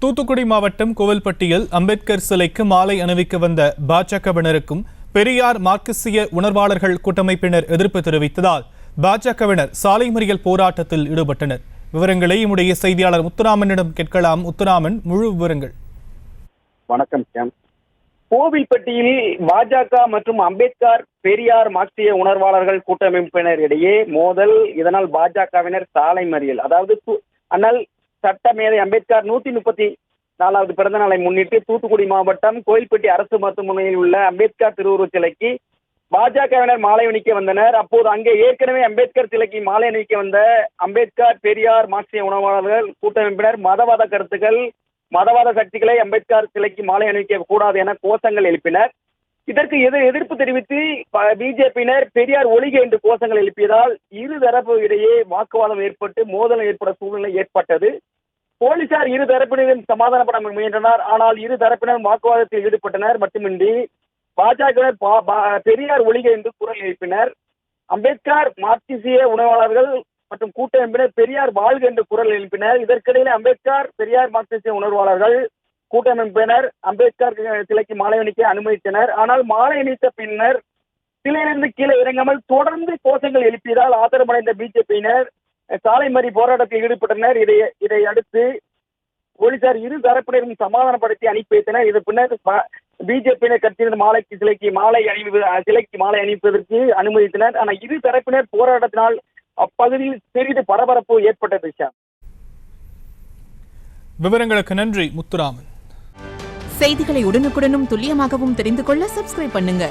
தூத்துக்குடி மாவட்டம் கோவில்பட்டியில் அம்பேத்கர் சிலைக்கு மாலை அணிவிக்க வந்த பாஜகவினருக்கும் பெரியார் மார்க்சிய உணர்வாளர்கள் கூட்டமைப்பினர் எதிர்ப்பு தெரிவித்ததால் பாஜகவினர் சாலை மறியல் போராட்டத்தில் ஈடுபட்டனர். விவரங்களை நம்முடைய செய்தியாளர் முத்துராமனிடம் கேட்கலாம். முத்துராமன், முழு விவரங்கள். வணக்கம் சாம். கோவில்பட்டியில் பாஜக மற்றும் அம்பேத்கர் பெரியார் மார்க்சிய உணர்வாளர்கள் கூட்டமைப்பினர் இடையே மோதல். இதனால் பாஜகவினர் சாலை மறியல், அதாவது அண்ணல் சட்டமேதை அம்பேத்கர் 134வது பிறந்த நாளை முன்னிட்டு தூத்துக்குடி மாவட்டம் கோவில்பட்டி அரசு மருத்துவமனையில் உள்ள அம்பேத்கர் திருவுருவச் சிலைக்கு பாஜகவினர் மாலை அணிவிக்க வந்தனர். அப்போது அங்கே ஏற்கனவே அம்பேத்கர் சிலைக்கு மாலை அணிவிக்க வந்த அம்பேத்கர் பெரியார் மார்க்சிய உணர்வாளர்கள் கூட்டமைப்பினர் மதவாத கருத்துக்கள், மதவாத சக்திகளை அம்பேத்கர் சிலைக்கு மாலை அணிவிக்க கூடாது என கோஷங்கள் எழுப்பினர். இதற்கு எதிர்ப்பு தெரிவித்து பிஜேபியினர் பெரியார் ஒழிக என்று கோஷங்கள் எழுப்பியதால் இரு தரப்பு இடையே வாக்குவாதம் ஏற்பட்டு மோதல் ஏற்பட சூழ்நிலை ஏற்பட்டது. போலீசார் இரு தரப்பினரும் சமாதானப்பட முயன்றனர். ஆனால் இரு தரப்பினரும் வாக்குவாதத்தில் ஈடுபட்டனர். மட்டுமின்றி பாஜகவினர் பெரியார் ஒழிக என்று குரல் எழுப்பினர். அம்பேத்கர் மார்க்சிய உணர்வாளர்கள் மற்றும் கூட்டமைப்பினர் பெரியார் வாழ்க என்று குரல் எழுப்பினர். இதற்கிடையில் அம்பேத்கர் பெரியார் மார்க்சிய உணர்வாளர்கள் கூட்டமைப்பினர் அம்பேத்கர் சிலைக்கு மாலை அணிக்க அனுமதித்தனர். ஆனால் மாலை அணித்த பின்னர் சிலையிலிருந்து கீழே இறங்காமல் தொடர்ந்து கோஷங்கள் எழுப்பியதால் ஆத்திரமடைந்த பிஜேபியினர் சாலை மறியல் போராட்டத்தில் ஈடுபட்டனர். இதை அடுத்து போலீசார் இரு தரப்பினரும் சமாதானப்படுத்தி அனுப்பி வைத்தனர். இதன் பின்னர் பிஜேபியினர் கட்சியினர் சிலைக்கு மாலை அணிவிப்பதற்கு அனுமதித்தனர். ஆனால் இரு தரப்பினர் போராட்டத்தினால் அப்பகுதியில் சிறிது பரபரப்பு ஏற்பட்டது. விவரங்களுக்கு நன்றி முத்துராமன். செய்திகளை உடனுக்குடனும் துல்லியமாகவும் தெரிந்து கொள்ள சப்ஸ்கிரைப் பண்ணுங்க.